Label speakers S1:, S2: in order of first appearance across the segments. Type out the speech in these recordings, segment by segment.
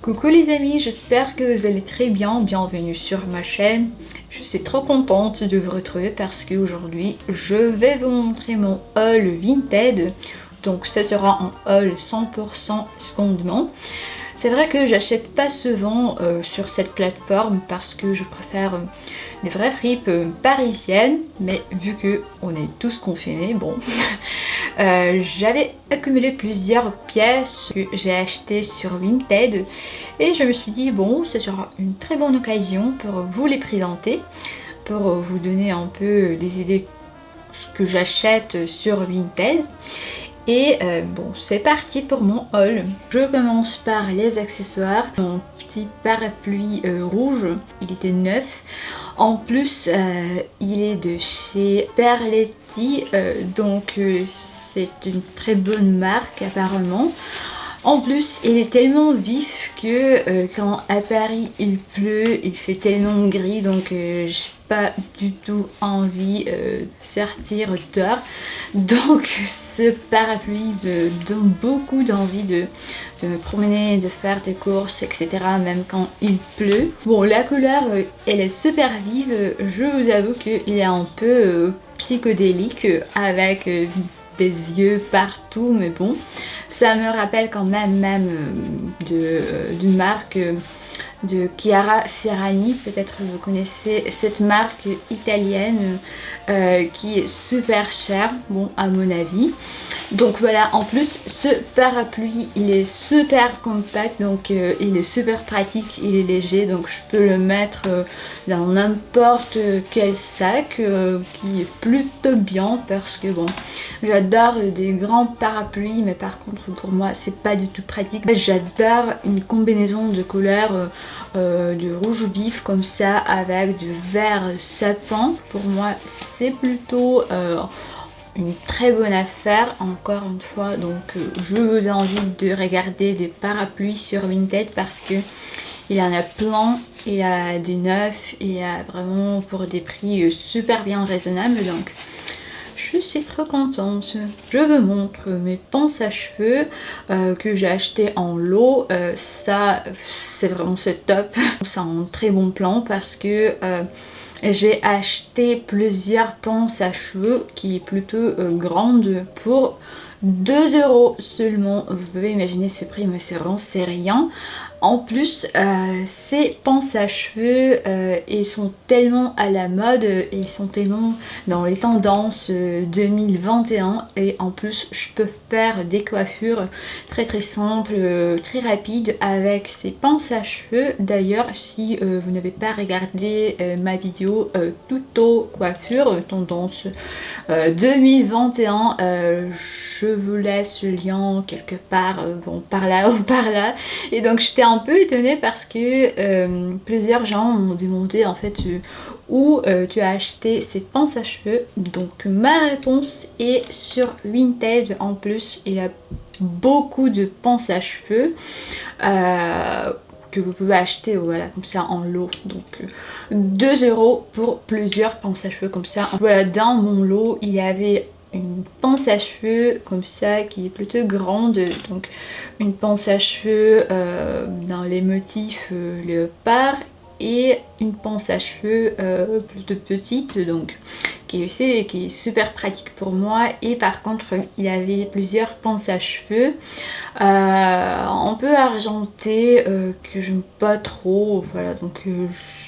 S1: Coucou les amis, j'espère que vous allez très bien, bienvenue sur ma chaîne. Je suis trop contente de vous retrouver parce qu'aujourd'hui je vais vous montrer mon haul Vinted. Donc ça sera un haul 100% seconde main. C'est vrai que j'achète pas souvent sur cette plateforme parce que je préfère des vraies fripes parisiennes, mais vu que on est tous confinés, bon, j'avais accumulé plusieurs pièces que j'ai achetées sur Vinted et je me suis dit bon, ce sera une très bonne occasion pour vous les présenter, pour vous donner un peu des idées ce que j'achète sur Vinted. Et bon, c'est parti pour mon haul. Je commence par les accessoires. Mon petit parapluie rouge, il était neuf. En plus, il est de chez Perletti, donc c'est une très bonne marque apparemment. En plus, il est tellement vif que quand à Paris il pleut, il fait tellement gris, donc j'ai pas du tout envie de sortir dehors. Donc ce parapluie me donne beaucoup d'envie de me promener, de faire des courses, etc. même quand il pleut. Bon, la couleur, elle est super vive. Je vous avoue qu'il est un peu psychodélique avec des yeux partout, mais bon. Ça me rappelle quand même d'une marque de Chiara Ferragni, peut-être vous connaissez cette marque italienne qui est super chère, bon à mon avis. Donc voilà, en plus ce parapluie il est super compact, donc il est super pratique, il est léger, donc je peux le mettre dans n'importe quel sac qui est plutôt bien parce que bon, j'adore des grands parapluies, mais par contre pour moi c'est pas du tout pratique. J'adore une combinaison de couleurs de rouge vif comme ça avec du vert sapin. Pour moi c'est plutôt une très bonne affaire encore une fois. Donc je vous invite de regarder des parapluies sur Vinted parce que il y en a plein, il y a des neufs, il y a vraiment pour des prix super bien raisonnables, donc je suis trop contente. Je vous montre mes pinces à cheveux que j'ai acheté en lot. Ça c'est vraiment top, c'est un très bon plan parce que j'ai acheté plusieurs pinces à cheveux qui est plutôt grande pour 2 € seulement. Vous pouvez imaginer ce prix, mais c'est rien. En plus, ces pinces à cheveux, ils sont tellement à la mode, ils sont tellement dans les tendances 2021 et en plus je peux faire des coiffures très simples, très rapides avec ces pinces à cheveux. D'ailleurs, si vous n'avez pas regardé ma vidéo tuto coiffure tendance 2021, je vous laisse le lien quelque part, bon par là ou par là. Et donc j'étais un peu étonnée parce que plusieurs gens m'ont demandé en fait où tu as acheté ces pinces à cheveux. Donc ma réponse est sur Vinted. En plus il y a beaucoup de pinces à cheveux que vous pouvez acheter voilà comme ça en lot, donc 2 € pour plusieurs pinces à cheveux comme ça. Voilà, dans mon lot il y avait une pince à cheveux comme ça qui est plutôt grande, donc une pince à cheveux dans les motifs léopard et une pince à cheveux plutôt petite, donc qui est super pratique pour moi. Et par contre il y avait plusieurs pinces à cheveux un peu argentées que j'aime pas trop, voilà, donc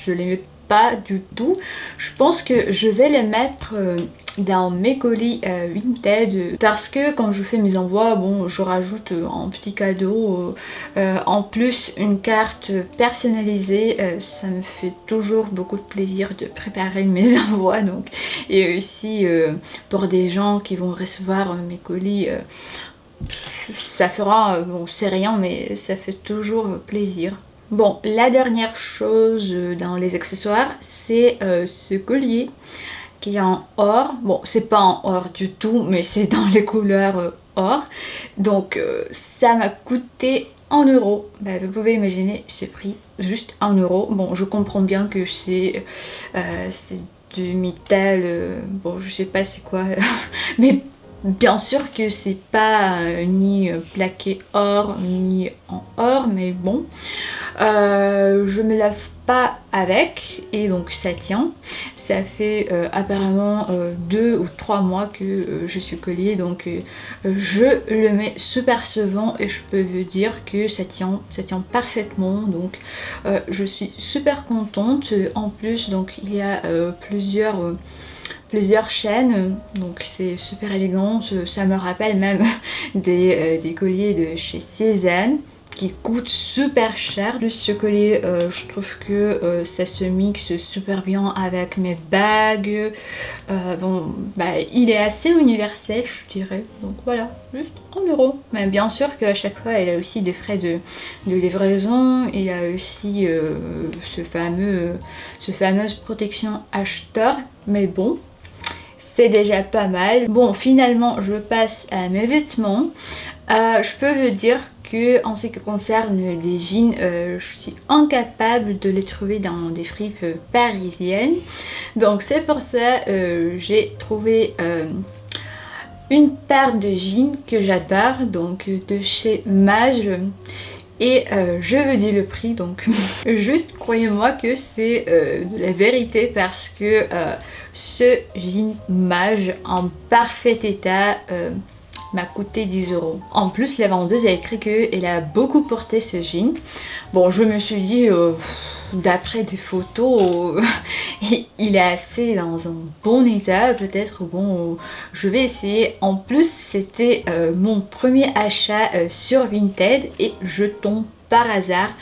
S1: je les mets pas du tout. Je pense que je vais les mettre dans mes colis Vinted parce que quand je fais mes envois, bon, je rajoute un petit cadeau en plus une carte personnalisée. Ça me fait toujours beaucoup de plaisir de préparer mes envois, donc, et aussi pour des gens qui vont recevoir mes colis, ça fera, bon c'est rien mais ça fait toujours plaisir. Bon, la dernière chose dans les accessoires, c'est ce collier qui est en or. Bon, c'est pas en or du tout, mais c'est dans les couleurs or. Donc ça m'a coûté 1 €. Bah, vous pouvez imaginer ce prix, juste 1 €. Bon, je comprends bien que c'est du métal, bon je sais pas c'est quoi, mais bien sûr que c'est pas ni plaqué or ni en or, mais bon. Je me lave pas avec et donc ça tient. Ça fait apparemment 2 ou 3 mois que je suis collée, donc je le mets super souvent et je peux vous dire que ça tient parfaitement, donc je suis super contente. En plus, donc il y a plusieurs chaînes, donc c'est super élégant. Ça me rappelle même des colliers de chez Cézanne qui coûte super cher. Ce collier, je trouve que ça se mixe super bien avec mes bagues. Bon, bah, il est assez universel, je dirais. Donc voilà, juste 1 €. Mais bien sûr qu'à chaque fois, il y a aussi des frais de livraison. Il y a aussi ce fameuse protection acheteur. Mais bon, c'est déjà pas mal. Bon, finalement, je passe à mes vêtements. Je peux vous dire que en ce qui concerne les jeans, je suis incapable de les trouver dans des fripes parisiennes. Donc c'est pour ça j'ai trouvé une paire de jeans que j'adore, donc de chez Mage. Et je vous dis le prix, donc juste croyez-moi que c'est de la vérité, parce que ce jean Mage en parfait état m'a coûté 10 €. En plus, la vendeuse a écrit qu'elle a beaucoup porté ce jean. Bon, je me suis dit, d'après des photos, il est assez dans un bon état. Peut-être, bon, je vais essayer. En plus, c'était mon premier achat sur Vinted et je tombe par hasard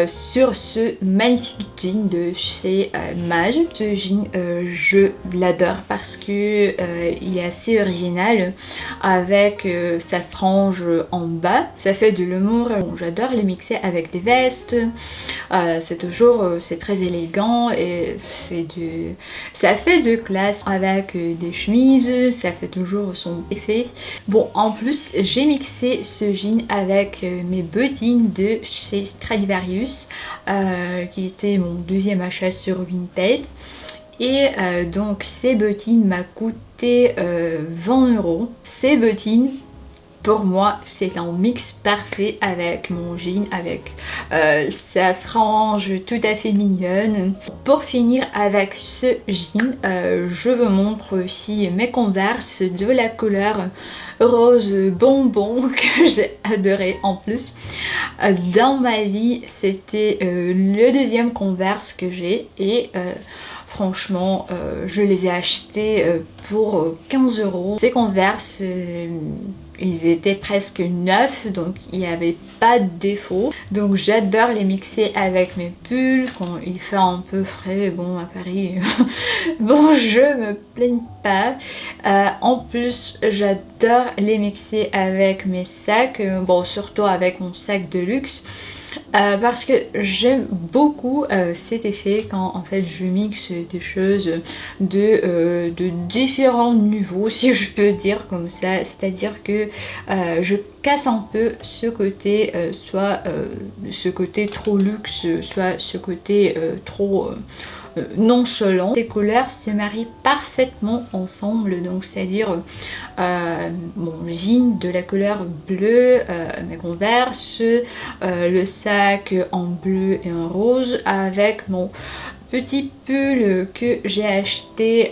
S1: sur ce magnifique jean de chez Mage. Ce jean, je l'adore parce que il est assez original avec sa frange en bas. Ça fait de l'humour. Bon, j'adore les mixer avec des vestes. C'est très élégant et ça fait de classe avec des chemises. Ça fait toujours son effet. Bon, en plus, j'ai mixé ce jean avec mes bottines de chez Stradivarius, qui était mon deuxième achat sur Vinted. Et donc ces bottines m'a coûté 20 €. Ces bottines, pour moi, c'est un mix parfait avec mon jean, avec sa frange tout à fait mignonne. Pour finir avec ce jean, je vous montre aussi mes Converse de la couleur rose bonbon que j'ai adoré. En plus, dans ma vie, c'était le deuxième Converse que j'ai et franchement, je les ai achetés pour 15 €. Ces Converse, ils étaient presque neufs, donc il n'y avait pas de défaut. Donc j'adore les mixer avec mes pulls quand il fait un peu frais. Bon, à Paris, bon, je me plains pas. En plus, j'adore les mixer avec mes sacs, bon, surtout avec mon sac de luxe. Parce que j'aime beaucoup cet effet quand en fait je mixe des choses de différents niveaux, si je peux dire comme ça. C'est-à-dire que je casse un peu ce côté, soit ce côté trop luxe, soit ce côté trop nonchalant. Ces couleurs se marient parfaitement ensemble, donc c'est-à-dire mon jean de la couleur bleue, mes Converse, le sac en bleu et en rose, avec mon petit pull que j'ai acheté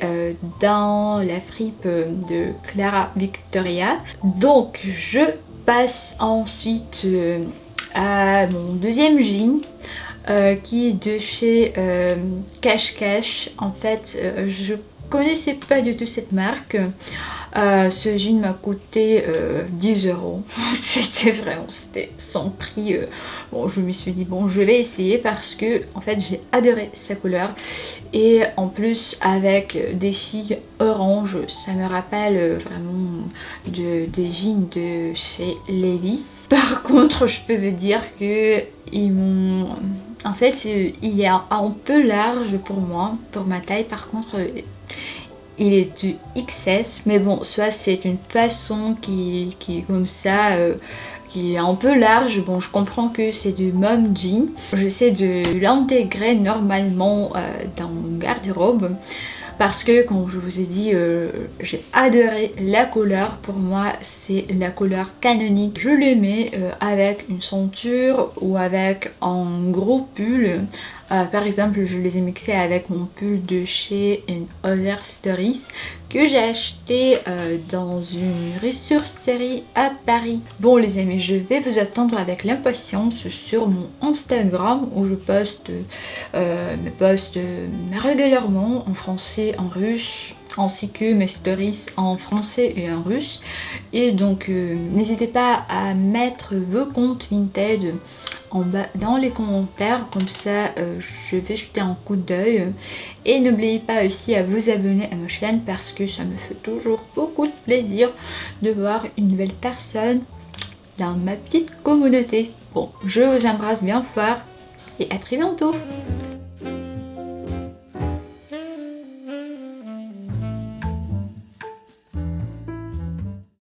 S1: dans la fripe de Clara Victoria. Donc je passe ensuite à mon deuxième jean, qui est de chez Cash Cash. En fait, je connaissais pas du tout cette marque. Ce jean m'a coûté 10 €. C'était sans prix. Bon, je me suis dit bon, je vais essayer parce que en fait j'ai adoré sa couleur, et en plus avec des filles orange, ça me rappelle vraiment des jeans de chez Levi's. Par contre, je peux vous dire que ils m'ont... En fait, il est un peu large pour moi, pour ma taille. Par contre, il est du XS, mais bon, soit c'est une façon qui est comme ça, qui est un peu large. Bon, je comprends que c'est du mom jean. J'essaie de l'intégrer normalement dans mon garde-robe. parce que comme je vous ai dit, j'ai adoré la couleur. Pour moi c'est la couleur canonique. Je le mets avec une ceinture ou avec un gros pull. Par exemple, je les ai mixés avec mon pull de chez Other Stories que j'ai acheté dans une ressourcerie à Paris. Bon les amis, je vais vous attendre avec l'impatience sur mon Instagram où je poste mes posts régulièrement en français, en russe, ainsi que mes stories en français et en russe. Et donc n'hésitez pas à mettre vos comptes Vinted en bas dans les commentaires, comme ça je vais jeter un coup d'œil. Et n'oubliez pas aussi à vous abonner à ma chaîne parce que ça me fait toujours beaucoup de plaisir de voir une nouvelle personne dans ma petite communauté. Bon, je vous embrasse bien fort et à très bientôt.